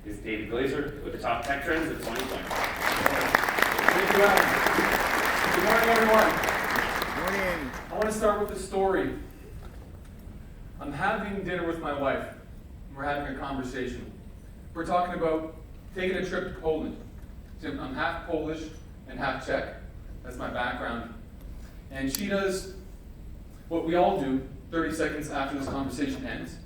is David Glazer with the top tech trends of 2020. Thank you, Adam. Good morning, everyone. Good morning. I want to start with a story. I'm having dinner with my wife. We're having a conversation. We're talking about taking a trip to Poland. I'm half Polish and half Czech. That's my background. And she does what we all do 30 seconds after this conversation ends.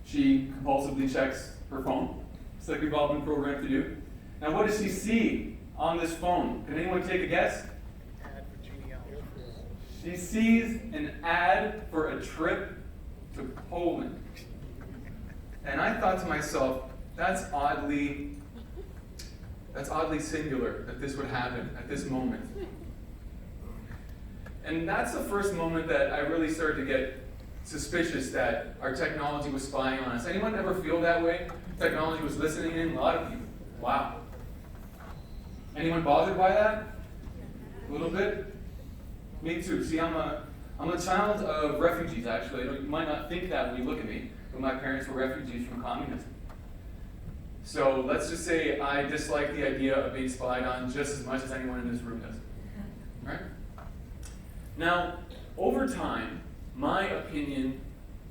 She compulsively checks her phone. It's like we've all been programmed to do. Now, what does she see on this phone? Can anyone take a guess? Ad for genealogy. She sees an ad for a trip to Poland. And I thought to myself, that's oddly singular that this would happen at this moment. And that's the first moment that I really started to get suspicious that our technology was spying on us. Anyone ever feel that way? Technology was listening in? A lot of people. Wow. Anyone bothered by that? A little bit? Me too. See, I'm a child of refugees, actually. You might not think that when you look at me, but my parents were refugees from communism. So let's just say I dislike the idea of being spied on just as much as anyone in this room does. Right? Now, over time, my opinion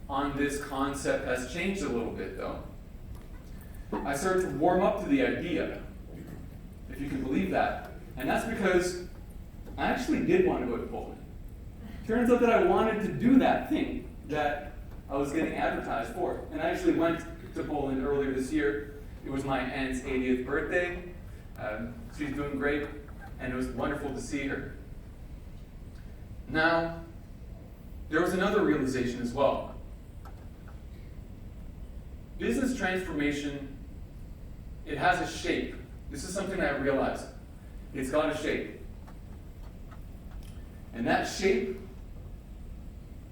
on this concept has changed a little bit, though. I started to warm up to the idea, if you can believe that. And that's because I actually did want to go to Poland. Turns out that I wanted to do that thing that I was getting advertised for. And I actually went to Poland earlier this year. It was my aunt's 80th birthday. She's doing great, and it was wonderful to see her. Now, there was another realization as well. Business transformation, it has a shape. This is something I realized. It's got a shape. And that shape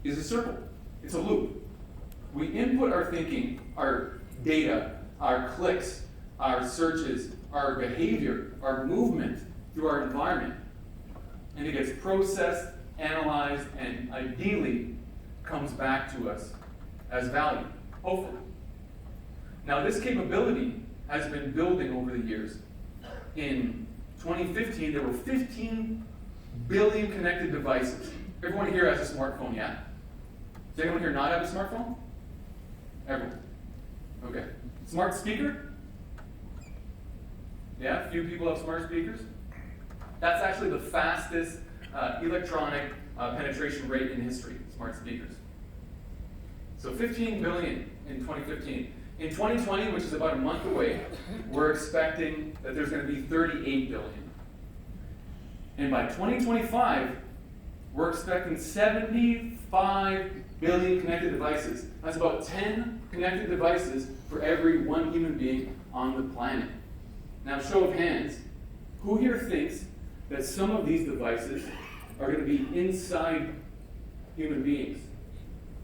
is a circle. It's a loop. We input our thinking, our data, our clicks, our searches, our behavior, our movement through our environment. And it gets processed, analyzed, and ideally comes back to us as value, hopefully. Now, this capability has been building over the years. In 2015, there were 15 billion connected devices. Everyone here has a smartphone, yeah? Does anyone here not have a smartphone? Everyone. Okay. Smart speaker? Yeah, a few people have smart speakers. That's actually the fastest electronic penetration rate in history, smart speakers. So 15 billion in 2015. In 2020, which is about a month away, we're expecting that there's going to be 38 billion. And by 2025, we're expecting 75 billion connected devices. That's about 10 connected devices for every one human being on the planet. Now, show of hands, who here thinks that some of these devices are going to be inside human beings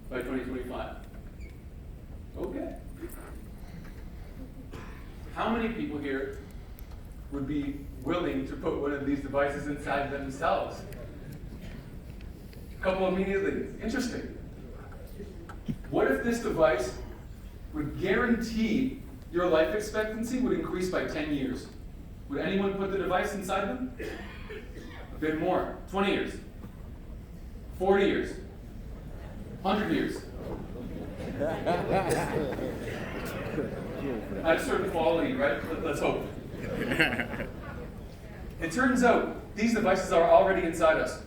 by 2025? Okay. How many people here would be willing to put one of these devices inside themselves? A couple immediately. Interesting. What if this device would guarantee your life expectancy would increase by 10 years? Would anyone put the device inside them? A bit more. 20 years. 40 years. 100 years. At a certain quality, right? Let's hope. It turns out these devices are already inside us.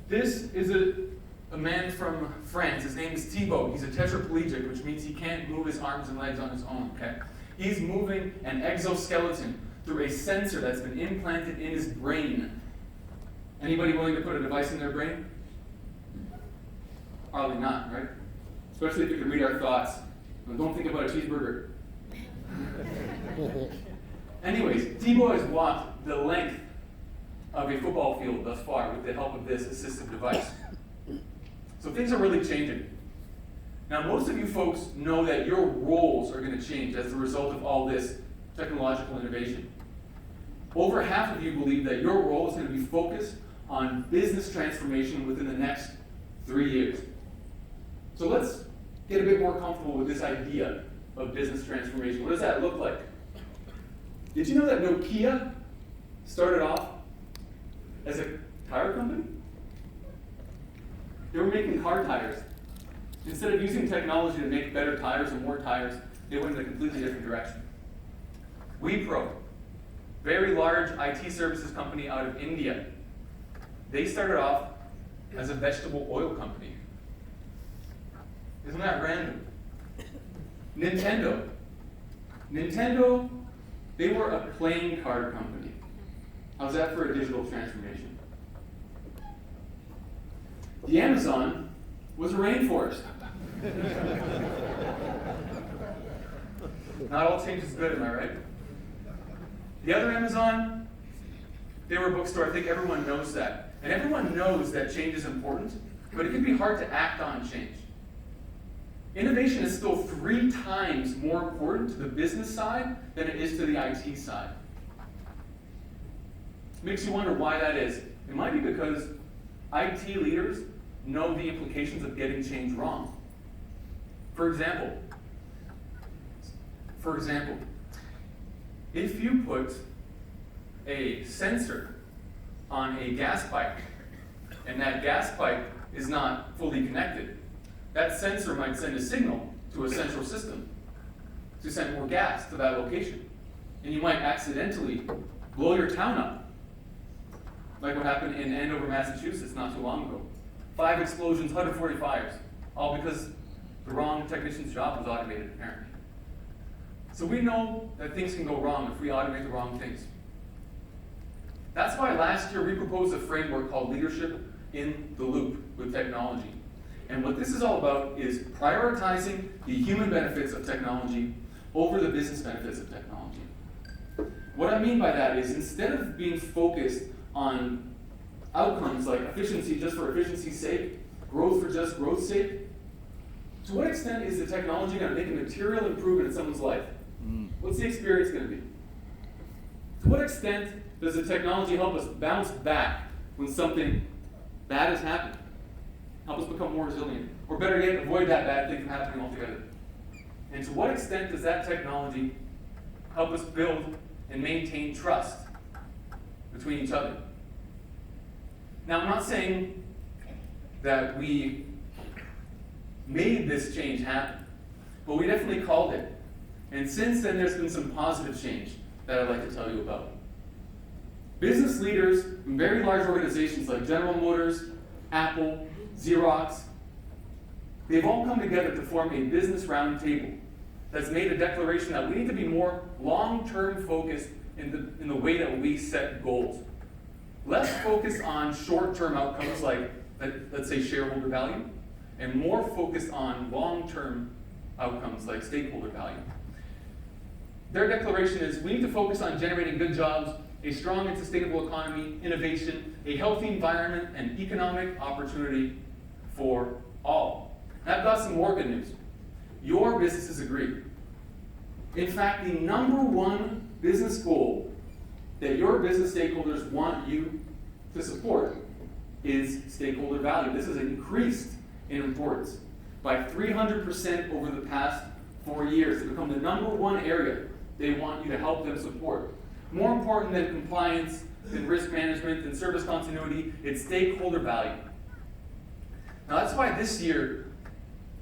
This is a man from France. His name is Thibaut. He's a tetraplegic, which means he can't move his arms and legs on his own, okay? He's moving an exoskeleton through a sensor that's been implanted in his brain. Anybody willing to put a device in their brain? Probably not, right? Especially if you can read our thoughts. Well, don't think about a cheeseburger. Anyways, Thibaut has walked the length of a football field thus far with the help of this assistive device. So things are really changing. Now, most of you folks know that your roles are going to change as a result of all this technological innovation. Over half of you believe that your role is going to be focused on business transformation within the next 3 years. So let's get a bit more comfortable with this idea of business transformation. What does that look like? Did you know that Nokia started off as a tire company? They were making car tires. Instead of using technology to make better tires and more tires, they went in a completely different direction. Wipro, very large IT services company out of India. They started off as a vegetable oil company. Isn't that random? Nintendo, they were a playing card company. How's that for a digital transformation? The Amazon was a rainforest. Not all change is good, am I right? The other Amazon, they were a bookstore. I think everyone knows that. And everyone knows that change is important, but it can be hard to act on change. Innovation is still 3 times more important to the business side than it is to the IT side. Makes you wonder why that is. It might be because IT leaders know the implications of getting change wrong. For example, if you put a sensor on a gas pipe and that gas pipe is not fully connected, that sensor might send a signal to a central system to send more gas to that location. And you might accidentally blow your town up, like what happened in Andover, Massachusetts not too long ago. 5 explosions, 140 fires, all because the wrong technician's job was automated, apparently. So we know that things can go wrong if we automate the wrong things. That's why last year we proposed a framework called Leadership in the Loop with Technology. And what this is all about is prioritizing the human benefits of technology over the business benefits of technology. What I mean by that is instead of being focused on outcomes like efficiency just for efficiency's sake, growth for just growth's sake, to what extent is the technology going to make a material improvement in someone's life? What's the experience going to be? To what extent does the technology help us bounce back when something bad has happened? Help us become more resilient? Or better yet, avoid that bad thing from happening altogether? And to what extent does that technology help us build and maintain trust between each other? Now, I'm not saying that we made this change happen, but we definitely called it. And since then, there's been some positive change that I'd like to tell you about. Business leaders in very large organizations like General Motors, Apple, Xerox, they've all come together to form a business roundtable that's made a declaration that we need to be more long-term focused in the way that we set goals. Less focused on short-term outcomes like, let's say, shareholder value, and more focused on long-term outcomes like stakeholder value. Their declaration is we need to focus on generating good jobs, a strong and sustainable economy, innovation, a healthy environment, and economic opportunity for all. And I've got some more good news. Your businesses agree. In fact, the #1 business goal that your business stakeholders want you to support is stakeholder value. This has increased in importance by 300% over the past 4 years. It's become the #1 area they want you to help them support. More important than compliance, than risk management, than service continuity, it's stakeholder value. Now that's why this year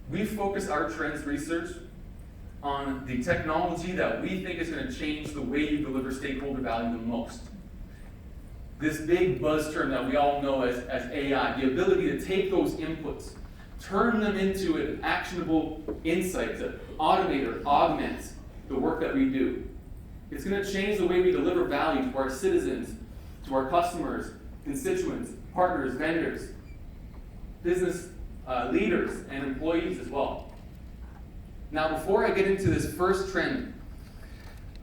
we focused our trends research on the technology that we think is going to change the way you deliver stakeholder value the most. This big buzz term that we all know as AI, the ability to take those inputs, turn them into an actionable insight to automate or augment the work that we do. It's going to change the way we deliver value to our citizens, to our customers, constituents, partners, vendors, business leaders, and employees as well. Now, before I get into this first trend,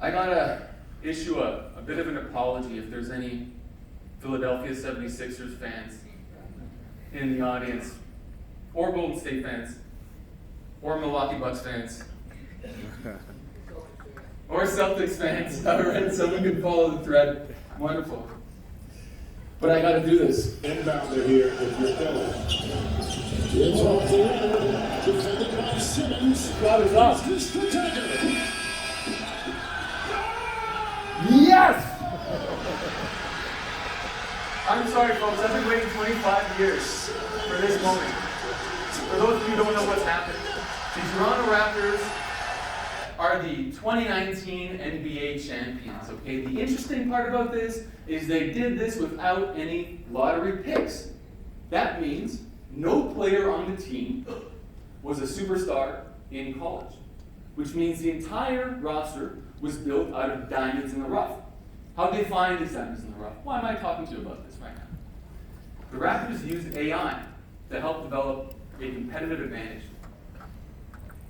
I gotta issue a bit of an apology if there's any Philadelphia 76ers fans in the audience, or Golden State fans, or Milwaukee Bucks fans, or Celtics fans. All right, someone can follow the thread. Wonderful. But I gotta do this. Inbounder here with your Phillies. It's off the end. Defended by Simmons. Got it up. This the tackle. Yes! I'm sorry, folks. I've been waiting 25 years for this moment. For those of you who don't know what's happened, the Toronto Raptors are the 2019 NBA champions, okay? The interesting part about this is they did this without any lottery picks. That means no player on the team was a superstar in college, which means the entire roster was built out of diamonds in the rough. How'd they find these diamonds in the rough? Why am I talking to you about this right now? The Raptors used AI to help develop a competitive advantage.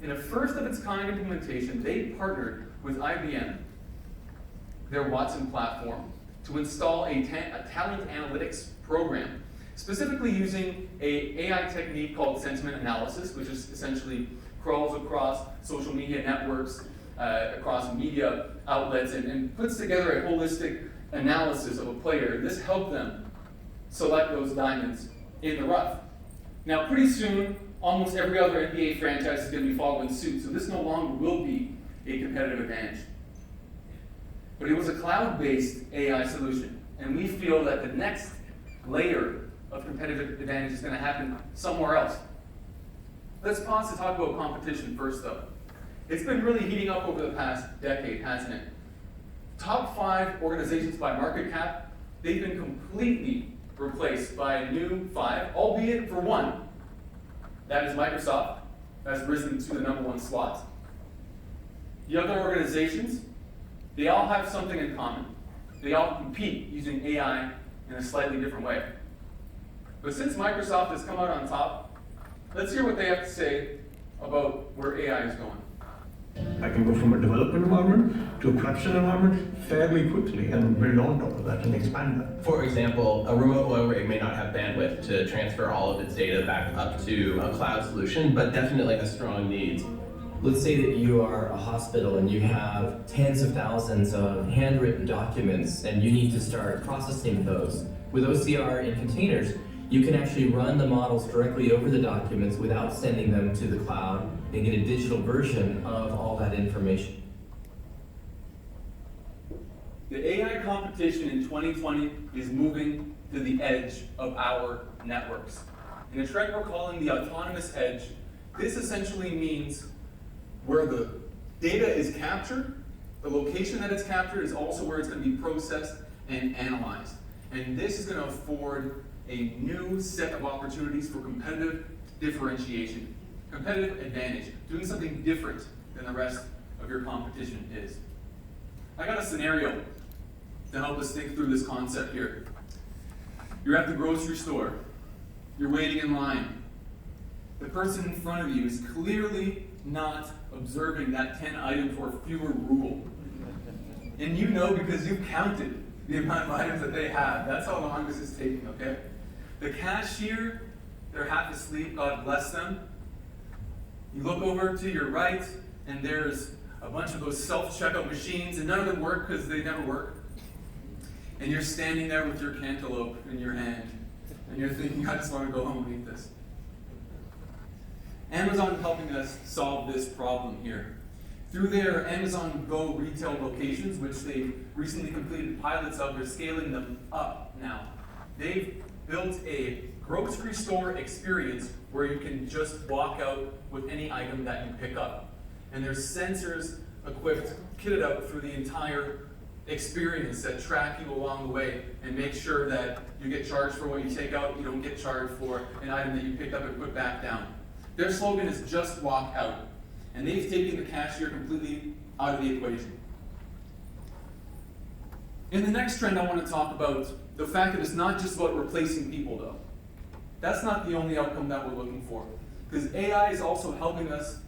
In a first-of-its-kind implementation, they partnered with IBM, their Watson platform, to install a talent analytics program, specifically using an AI technique called sentiment analysis, which is essentially crawls across social media networks, across media outlets, and puts together a holistic analysis of a player. This helped them select those diamonds in the rough. Now, pretty soon, almost every other NBA franchise is going to be following suit, so this no longer will be a competitive advantage. But it was a cloud-based AI solution, and we feel that the next layer of competitive advantage is going to happen somewhere else. Let's pause to talk about competition first, though. It's been really heating up over the past decade, hasn't it? Top 5 organizations by market cap, they've been completely replaced by a new 5, albeit for one. That is Microsoft. That's risen to the #1 slot. The other organizations, they all have something in common. They all compete using AI in a slightly different way. But since Microsoft has come out on top, let's hear what they have to say about where AI is going. I can go from a development environment to a production environment fairly quickly and build on top of that and expand that. For example, a remote oil rig may not have bandwidth to transfer all of its data back up to a cloud solution, but definitely has strong needs. Let's say that you are a hospital and you have tens of thousands of handwritten documents and you need to start processing those. With OCR in containers, you can actually run the models directly over the documents without sending them to the cloud and get a digital version of all that information. The AI competition in 2020 is moving to the edge of our networks. In a trend we're calling the autonomous edge, this essentially means where the data is captured, the location that it's captured is also where it's going to be processed and analyzed. And this is going to afford a new set of opportunities for competitive differentiation, competitive advantage, doing something different than the rest of your competition is. I got a scenario to help us think through this concept here. You're at the grocery store. You're waiting in line. The person in front of you is clearly not observing that 10 items or fewer rule. And you know because you counted the amount of items that they have. That's how long this is taking, okay? The cashier, they're half asleep, God bless them. You look over to your right, and there's a bunch of those self-checkout machines, and none of them work because they never work. And you're standing there with your cantaloupe in your hand, and you're thinking, I just want to go home and eat this. Amazon is helping us solve this problem here. Through their Amazon Go retail locations, which they recently completed pilots of, they're scaling them up now. They've built a grocery store experience where you can just walk out with any item that you pick up. And there's sensors equipped, kitted out through the entire experience that track you along the way and make sure that you get charged for what you take out, you don't get charged for an item that you picked up and put back down. Their slogan is just walk out. And they've taken the cashier completely out of the equation. In the next trend, I want to talk about the fact that it's not just about replacing people, though. That's not the only outcome that we're looking for. Because AI is also helping us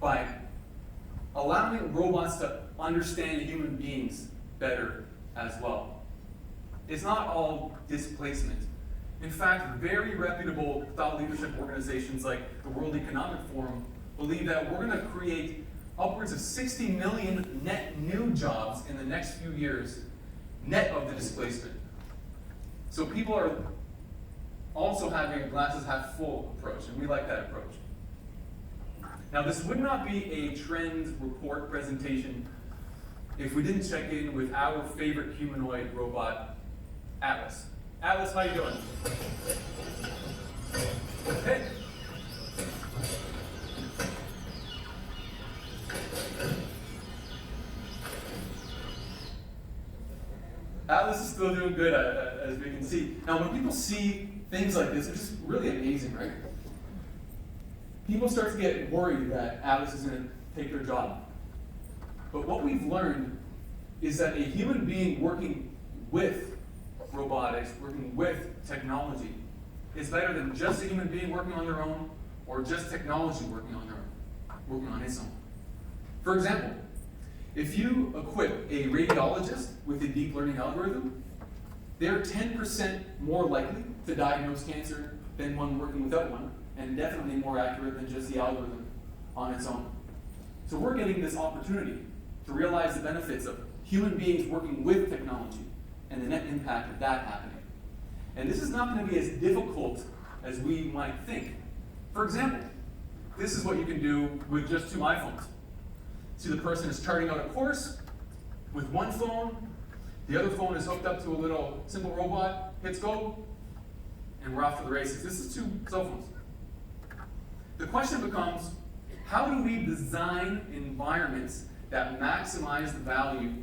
by allowing robots to understand human beings better as well. It's not all displacement. In fact, very reputable thought leadership organizations like the World Economic Forum believe that we're going to create upwards of 60 million net new jobs in the next few years, net of the displacement. So people are also having a glasses half full approach, and we like that approach. Now, this would not be a trends report presentation if we didn't check in with our favorite humanoid robot, Atlas. Atlas, how you doing? Hey. Atlas is still doing good, as we can see. Now, when people see things like this, it's just really amazing, right? People start to get worried that Atlas is going to take their job. But what we've learned is that a human being working with robotics, working with technology, is better than just a human being working on their own or just technology working on their own, working on its own. For example, if you equip a radiologist with a deep learning algorithm, they're 10% more likely to diagnose cancer than one working without one, and definitely more accurate than just the algorithm on its own. So we're getting this opportunity to realize the benefits of human beings working with technology and the net impact of that happening. And this is not going to be as difficult as we might think. For example, this is what you can do with just 2 iPhones. See, the person is charting out a course with one phone, the other phone is hooked up to a little simple robot, hits go, and we're off to the races. This is 2 cell phones. The question becomes, how do we design environments that maximize the value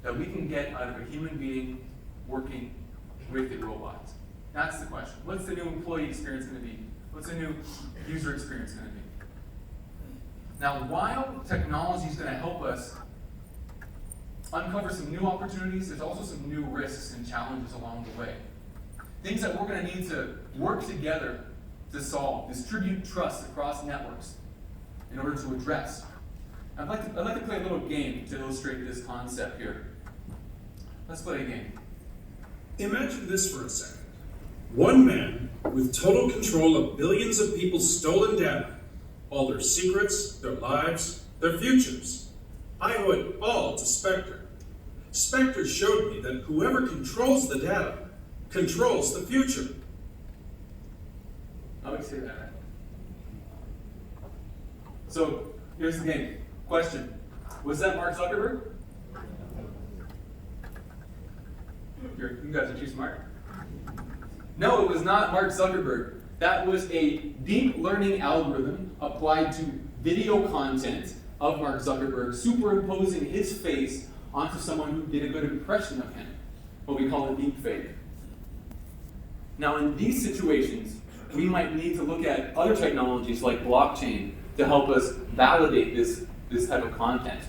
that we can get out of a human being working with a robot? That's the question. What's the new employee experience going to be? What's the new user experience going to be? Now, while technology is going to help us uncover some new opportunities, there's also some new risks and challenges along the way. Things that we're going to need to work together to solve, distribute trust across networks in order to address. I'd like to play a little game to illustrate this concept here. Let's play a game. Imagine this for a second. One man with total control of billions of people's stolen data, all their secrets, their lives, their futures. I owe it all to Spectre. Spectre showed me that whoever controls the data controls the future. I would say that. So, here's the game. Question. Was that Mark Zuckerberg? You guys are too smart. No, it was not Mark Zuckerberg. That was a deep learning algorithm applied to video content of Mark Zuckerberg, superimposing his face onto someone who did a good impression of him, what we call a deep fake. Now, in these situations, we might need to look at other technologies like blockchain to help us validate this type of content.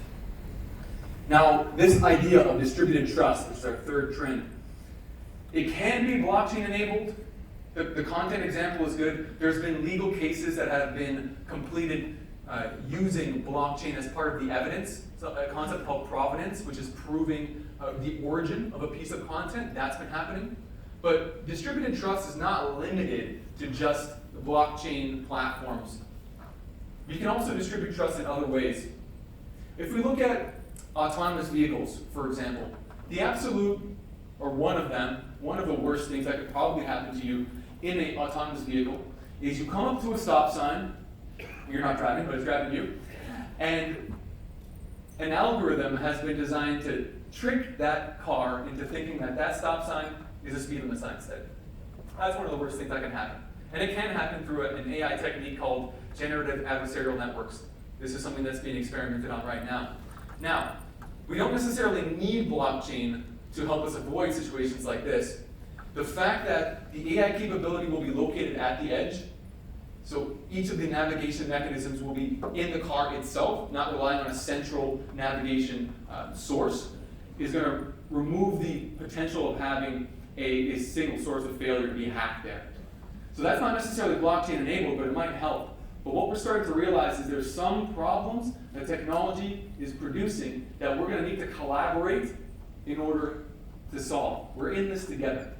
Now, this idea of distributed trust, which is our third trend, it can be blockchain enabled. The content example is good. There's been legal cases that have been completed using blockchain as part of the evidence. So a concept called provenance, which is proving the origin of a piece of content. That's been happening. But distributed trust is not limited to just the blockchain platforms. You can also distribute trust in other ways. If we look at autonomous vehicles, for example, the absolute, or one of the worst things that could probably happen to you in an autonomous vehicle is you come up to a stop sign, you're not driving, but it's driving you, and an algorithm has been designed to trick that car into thinking that that stop sign is a speed limit sign instead. That's one of the worst things that can happen. And it can happen through an AI technique called generative adversarial networks. This is something that's being experimented on right now. Now, we don't necessarily need blockchain to help us avoid situations like this. The fact that the AI capability will be located at the edge, so each of the navigation mechanisms will be in the car itself, not relying on a central navigation source, is going to remove the potential of having a single source of failure to be hacked there. So that's not necessarily blockchain enabled, but it might help. But what we're starting to realize is there's some problems that technology is producing that we're going to need to collaborate in order to solve. We're in this together.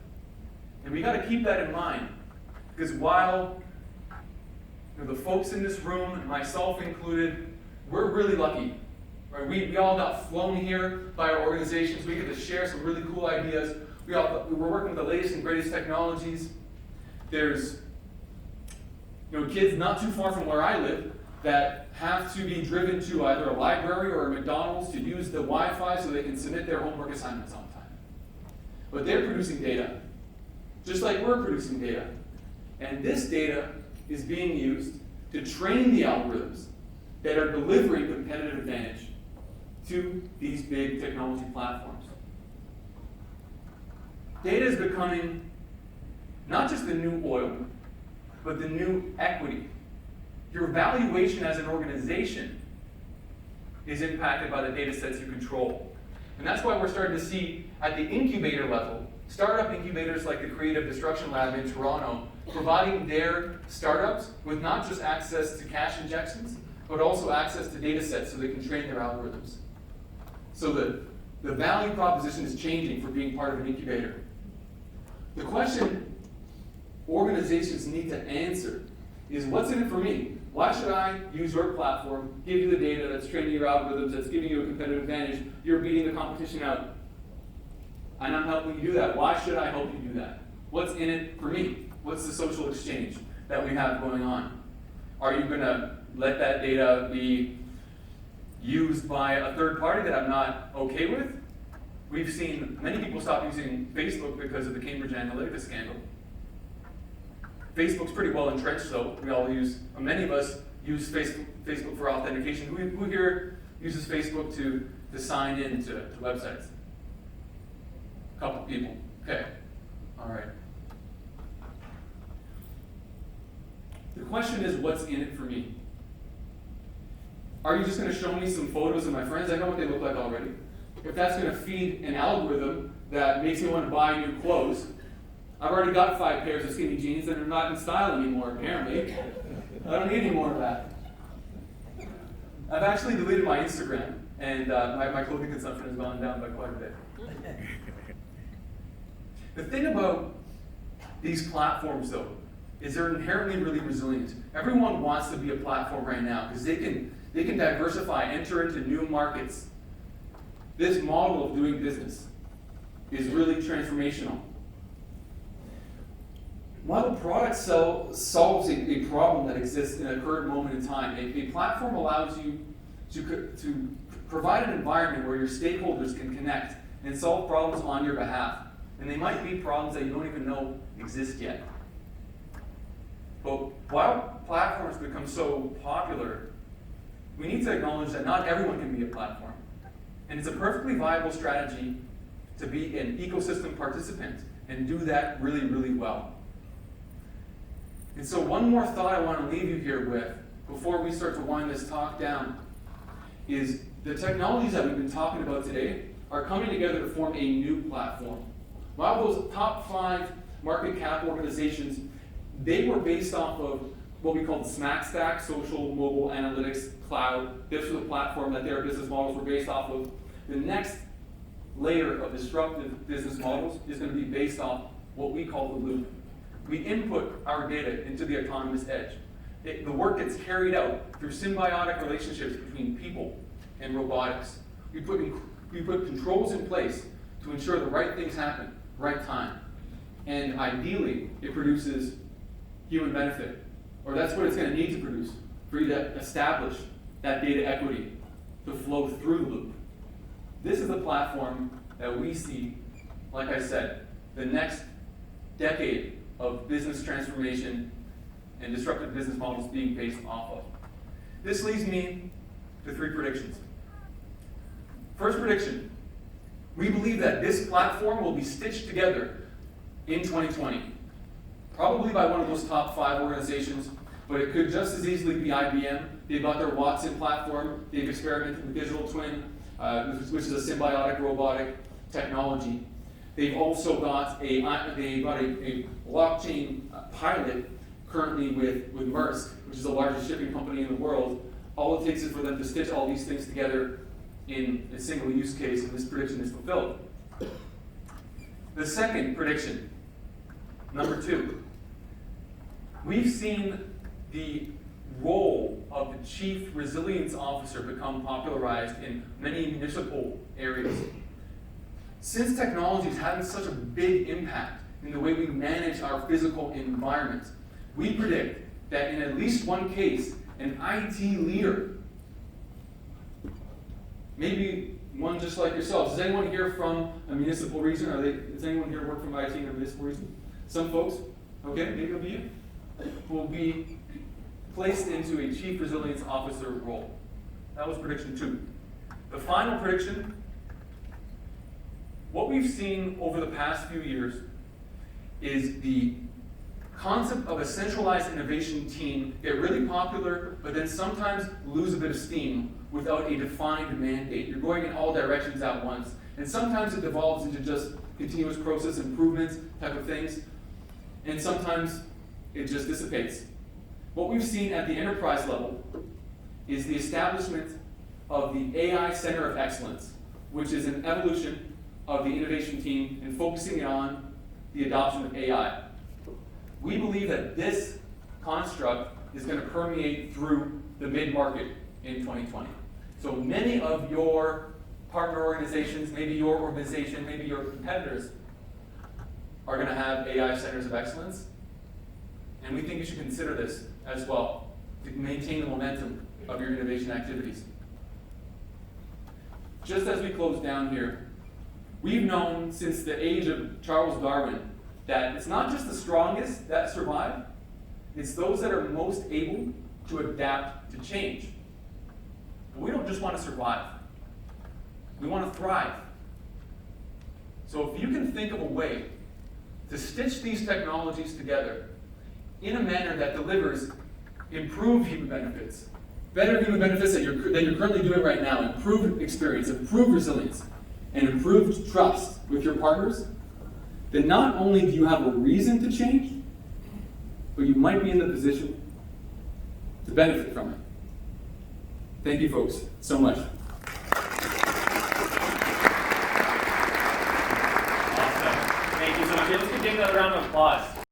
And we got to keep that in mind, because while the folks in this room, myself included, we're really lucky. Right? We all got flown here by our organizations. We get to share some really cool ideas. We're working with the latest and greatest technologies. There's kids not too far from where I live that have to be driven to either a library or a McDonald's to use the Wi-Fi so they can submit their homework assignments on time. But they're producing data, just like we're producing data. And this data is being used to train the algorithms that are delivering competitive advantage to these big technology platforms. Data is becoming not just the new oil, but the new equity. Your valuation as an organization is impacted by the data sets you control. And that's why we're starting to see at the incubator level, startup incubators like the Creative Destruction Lab in Toronto, providing their startups with not just access to cash injections, but also access to data sets so they can train their algorithms. So the value proposition is changing for being part of an incubator. The question organizations need to answer is, what's in it for me? Why should I use your platform, give you the data that's training your algorithms, that's giving you a competitive advantage, you're beating the competition out, and I'm helping you do that. Why should I help you do that? What's in it for me? What's the social exchange that we have going on? Are you going to let that data be used by a third party that I'm not okay with? We've seen many people stop using Facebook because of the Cambridge Analytica scandal. Facebook's pretty well entrenched, though. Many of us use Facebook for authentication. Who here uses Facebook to sign in to websites? A couple people. Okay. All right. The question is, what's in it for me? Are you just going to show me some photos of my friends? I know what they look like already. If that's going to feed an algorithm that makes me want to buy new clothes, I've already got 5 pairs of skinny jeans that are not in style anymore, apparently. I don't need any more of that. I've actually deleted my Instagram, and my clothing consumption has gone down by quite a bit. The thing about these platforms, though, is they're inherently really resilient. Everyone wants to be a platform right now because they can diversify, enter into new markets. This model of doing business is really transformational. While the product solves a problem that exists in a current moment in time, a platform allows you to provide an environment where your stakeholders can connect and solve problems on your behalf. And they might be problems that you don't even know exist yet. But while platforms become so popular, we need to acknowledge that not everyone can be a platform. And it's a perfectly viable strategy to be an ecosystem participant and do that really, really well. And so one more thought I want to leave you here with before we start to wind this talk down is the technologies that we've been talking about today are coming together to form a new platform. While those top 5 market cap organizations, they were based off of what we call the SMAC stack, social, mobile, analytics, cloud. This was a platform that their business models were based off of. The next layer of disruptive business models is going to be based off what we call the loop. We input our data into the autonomous edge. The work gets carried out through symbiotic relationships between people and robotics. We put controls in place to ensure the right things happen, right time. And ideally, it produces human benefit. Or that's what it's going to need to produce for you to establish that data equity to flow through the loop. This is the platform that we see, like I said, the next decade of business transformation and disruptive business models being based off of. This leads me to 3 predictions. First prediction, we believe that this platform will be stitched together in 2020. Probably by one of those top 5 organizations, but it could just as easily be IBM. They've got their Watson platform. They've experimented with digital twin, which is a symbiotic robotic technology. They've also got a blockchain pilot currently with Maersk, which is the largest shipping company in the world. All it takes is for them to stitch all these things together in a single use case, and this prediction is fulfilled. The second prediction, number 2. We've seen the role of the Chief Resilience Officer become popularized in many municipal areas. Since technology is having such a big impact in the way we manage our physical environment. We predict that in at least one case, an IT leader, maybe one just like yourselves. Is anyone here from a municipal region? Does anyone here work from IT in a municipal region? Some folks? Okay, maybe it'll be you. Will be placed into a Chief Resilience Officer role. That was prediction 2. The final prediction, what we've seen over the past few years is the concept of a centralized innovation team get really popular, but then sometimes lose a bit of steam without a defined mandate. You're going in all directions at once. And sometimes it devolves into just continuous process improvements type of things. And sometimes it just dissipates. What we've seen at the enterprise level is the establishment of the AI Center of Excellence, which is an evolution of the innovation team and focusing on the adoption of AI. We believe that this construct is going to permeate through the mid-market in 2020. So many of your partner organizations, maybe your organization, maybe your competitors, are going to have AI Centers of Excellence. And we think you should consider this as well to maintain the momentum of your innovation activities. Just as we close down here, we've known since the age of Charles Darwin that it's not just the strongest that survive, it's those that are most able to adapt to change. But we don't just want to survive. We want to thrive. So if you can think of a way to stitch these technologies together in a manner that delivers improved human benefits, better human benefits than you're currently doing right now, improved experience, improved resilience, and improved trust with your partners, then not only do you have a reason to change, but you might be in the position to benefit from it. Thank you, folks, so much. Awesome. Thank you so much. Let's give a round of applause.